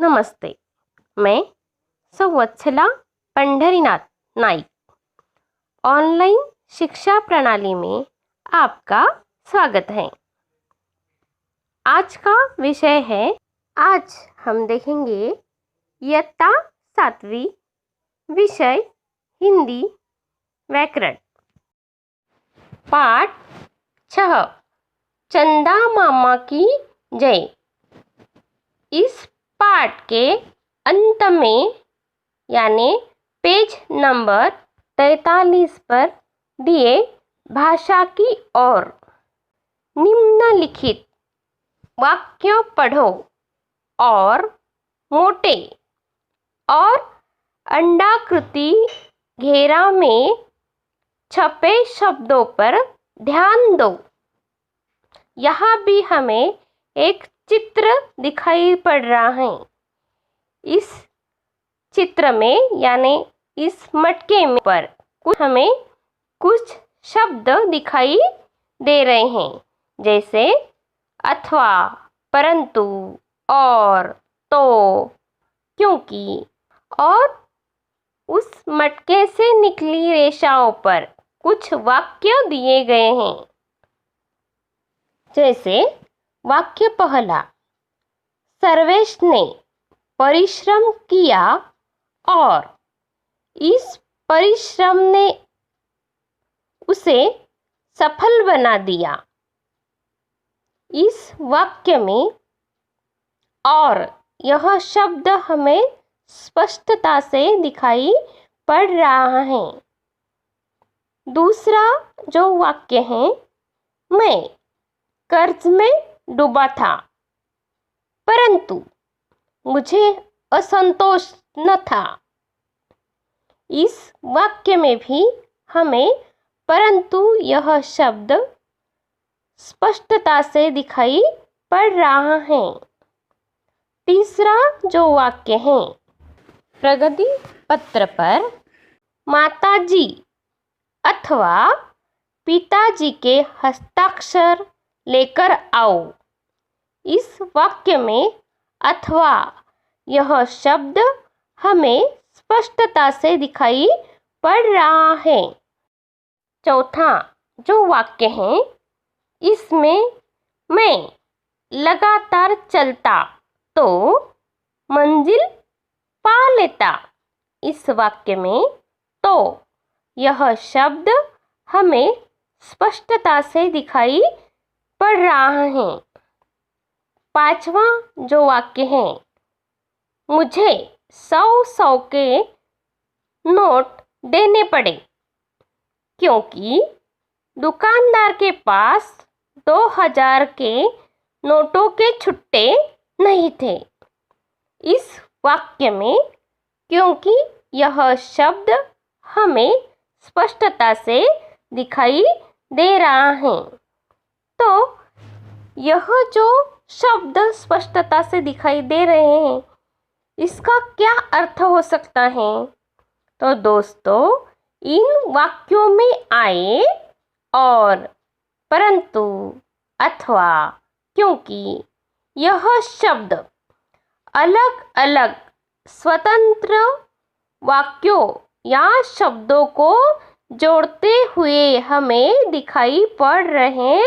नमस्ते। मैं संवत्सला पंढरीनाथ नाइक ऑनलाइन शिक्षा प्रणाली में आपका स्वागत है। आज का विषय है, आज हम देखेंगे इयत्ता 7वीं विषय हिंदी व्याकरण पाठ 6 चंदा मामा की जय। इस पाठ के अंत में यानी पेज नंबर 43 पर दिए भाषा की ओर निम्नलिखित वाक्य पढ़ो और मोटे और अंडाकृति घेरा में छपे शब्दों पर ध्यान दो। यहाँ भी हमें एक चित्र दिखाई पड़ रहा है। इस चित्र में यानी इस मटके में पर हमें कुछ शब्द दिखाई दे रहे हैं, जैसे अथवा, परंतु, और, तो, क्योंकि। और उस मटके से निकली रेखाओं पर कुछ वाक्य दिए गए हैं, जैसे वाक्य पहला, सर्वेश ने परिश्रम किया और इस परिश्रम ने उसे सफल बना दिया। इस वाक्य में और यह शब्द हमें स्पष्टता से दिखाई पड़ रहा है। दूसरा जो वाक्य है, मैं कर्ज में डूबा था परंतु मुझे असंतोष न था। इस वाक्य में भी हमें परंतु यह शब्द स्पष्टता से दिखाई पड़ रहा है। तीसरा जो वाक्य है, प्रगति पत्र पर माताजी अथवा पिताजी के हस्ताक्षर लेकर आओ। इस वाक्य में अथवा यह शब्द हमें स्पष्टता से दिखाई पड़ रहा है। चौथा जो वाक्य है, इसमें मैं लगातार चलता तो मंजिल पा लेता। इस वाक्य में तो यह शब्द हमें स्पष्टता से दिखाई पड़ रहा है। पांचवा जो वाक्य है, मुझे 100 के नोट देने पड़े क्योंकि दुकानदार के पास 2000 के नोटों के छुट्टे नहीं थे। इस वाक्य में क्योंकि यह शब्द हमें स्पष्टता से दिखाई दे रहा है। तो यह जो शब्द स्पष्टता से दिखाई दे रहे हैं, इसका क्या अर्थ हो सकता है? तो दोस्तों, इन वाक्यों में आए और, परंतु, अथवा, क्योंकि यह शब्द अलग अलग स्वतंत्र वाक्यों या शब्दों को जोड़ते हुए हमें दिखाई पड़ रहे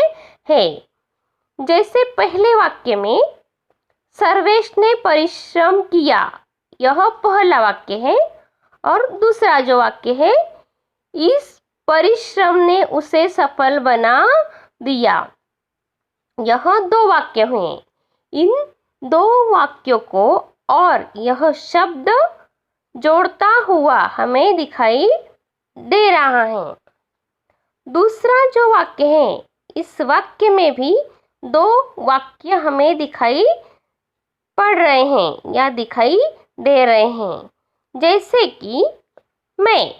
हैं। जैसे पहले वाक्य में सर्वेश ने परिश्रम किया, यह पहला वाक्य है, और दूसरा जो वाक्य है, इस परिश्रम ने उसे सफल बना दिया। यह 2 वाक्य हुए। इन 2 वाक्यों को और यह शब्द जोड़ता हुआ हमें दिखाई दे रहा है। दूसरा जो वाक्य है, इस वाक्य में भी 2 वाक्य हमें दिखाई पड़ रहे हैं या दिखाई दे रहे हैं, जैसे कि मैं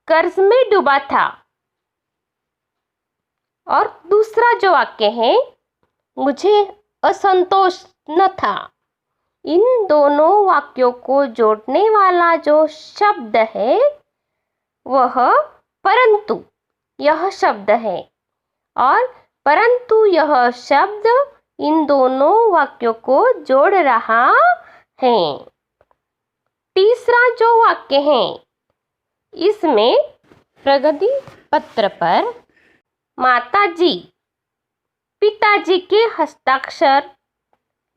कर्ज में डूबा था, और दूसरा जो वाक्य है, मुझे असंतोष न था। इन दोनों वाक्यों को जोड़ने वाला जो शब्द है, वह परंतु यह शब्द है, और परंतु यह शब्द इन दोनों वाक्यों को जोड़ रहा हैं। तीसरा जो वाक्य है, इसमें प्रगति पत्र पर माताजी पिताजी के हस्ताक्षर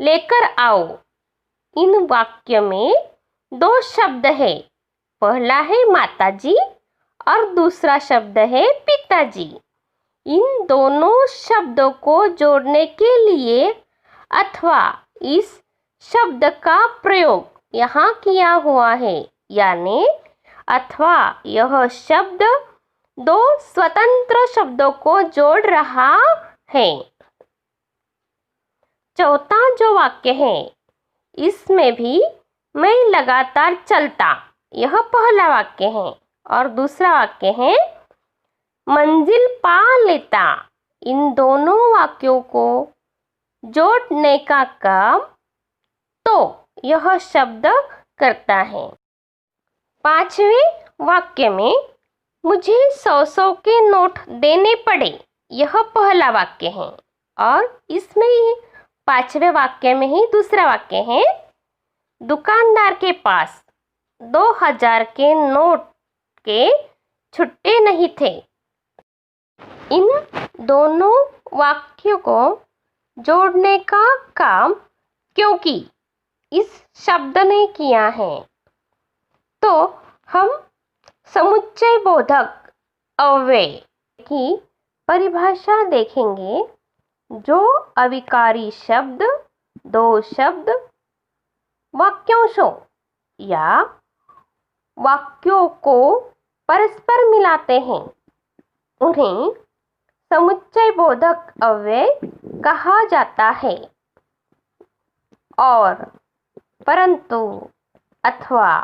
लेकर आओ। इन वाक्य में दो शब्द है, पहला है माताजी और दूसरा शब्द है पिताजी। इन दोनों शब्दों को जोड़ने के लिए अथवा इस शब्द का प्रयोग यहाँ किया हुआ है, यानी अथवा यह शब्द दो स्वतंत्र शब्दों को जोड़ रहा है। चौथा जो वाक्य है, इसमें भी मैं लगातार चलता, यह पहला वाक्य है और दूसरा वाक्य है मंजिल पा लेता। इन दोनों वाक्यों को जोड़ने का काम तो यह शब्द करता है। पांचवें वाक्य में मुझे 100 के नोट देने पड़े, यह पहला वाक्य है और इसमें ही पांचवें वाक्य में ही दूसरा वाक्य है दुकानदार के पास 2000 के नोट के छुट्टे नहीं थे। इन दोनों वाक्यों को जोड़ने का काम क्योंकि इस शब्द ने किया है, तो हम समुच्चय बोधक अव्यय की परिभाषा देखेंगे। जो अविकारी शब्द दो शब्द वाक्यांशों या वाक्यों को परस्पर मिलाते हैं, उन्हें समुच्चय बोधक अव्यय कहा जाता है। और परंतु अथवा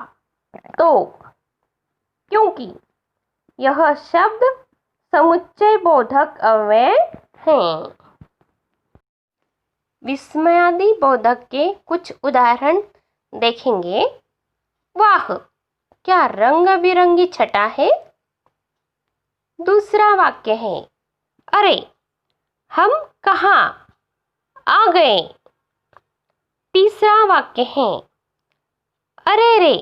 तो क्योंकि यह शब्द समुच्चय बोधक अव्यय हैं। विस्मयादि बोधक के कुछ उदाहरण देखेंगे। वाह, क्या रंग बिरंगी छटा है। दूसरा वाक्य है अरे हम कहाँ आ गए। तीसरा वाक्य है अरे रे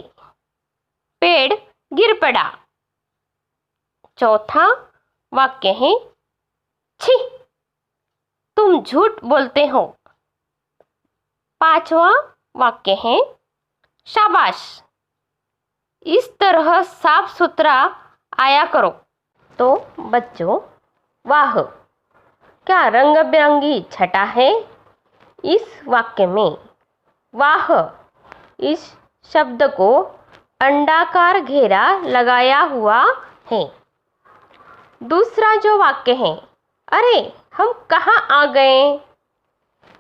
पेड़ गिर पड़ा। चौथा वाक्य है छी तुम झूठ बोलते हो। पांचवा वाक्य है शाबाश इस तरह साफ सुथरा आया करो। तो बच्चों, वाह क्या रंग बिरंगी छटा है। इस वाक्य में वाह इस शब्द को अंडाकार घेरा लगाया हुआ है। दूसरा जो वाक्य है अरे हम कहाँ आ गए,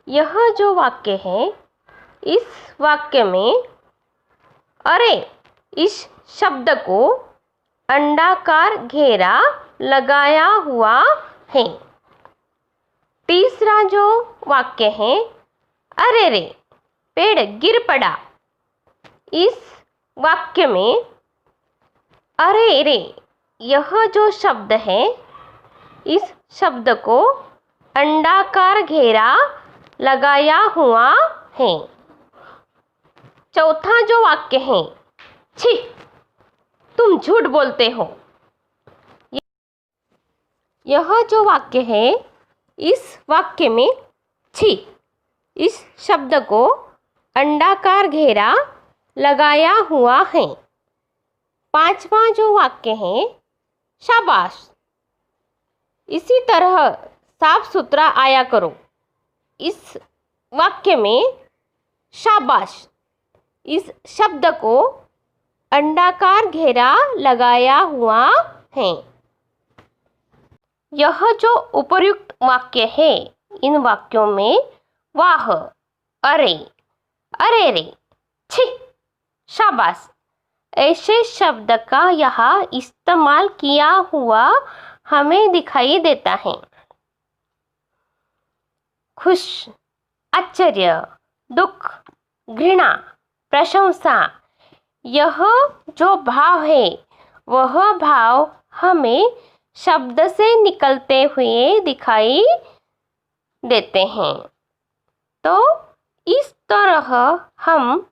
यह जो वाक्य है, इस वाक्य में अरे इस शब्द को अंडाकार घेरा लगाया हुआ है। तीसरा जो वाक्य है अरे रे पेड़ गिर पड़ा। इस वाक्य में अरे रे यह जो शब्द है, इस शब्द को अंडाकार घेरा लगाया हुआ है। चौथा जो वाक्य है छी तुम झूठ बोलते हो। यह जो वाक्य है, इस वाक्य में छी इस शब्द को अंडाकार घेरा लगाया हुआ है। पांचवा जो वाक्य है शाबाश इसी तरह साफ सुथरा आया करो। इस वाक्य में शाबाश इस शब्द को अंडाकार घेरा लगाया हुआ है। यह जो उपर्युक्त वाक्य है, इन वाक्यों में वाह अरे अरे रे छी शाबाश ऐसे शब्द का यहाँ इस्तेमाल किया हुआ हमें दिखाई देता है। खुश, आश्चर्य, दुख, घृणा, प्रशंसा, यह जो भाव है वह भाव हमें शब्द से निकलते हुए दिखाई देते हैं। तो इस तरह हम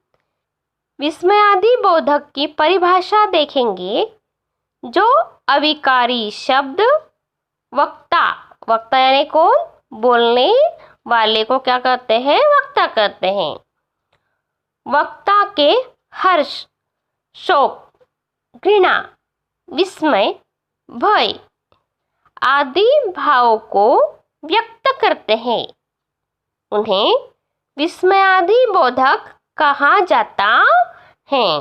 विस्मयादि बोधक की परिभाषा देखेंगे। जो अविकारी शब्द वक्ता, वक्ता यानी कौन, बोलने वाले को क्या कहते हैं, वक्ता कहते हैं। वक्ता के हर्ष, शोक, घृणा, विस्मय, भय आदि भाव को व्यक्त करते हैं, उन्हें विस्मयादि बोधक कहा जाता है।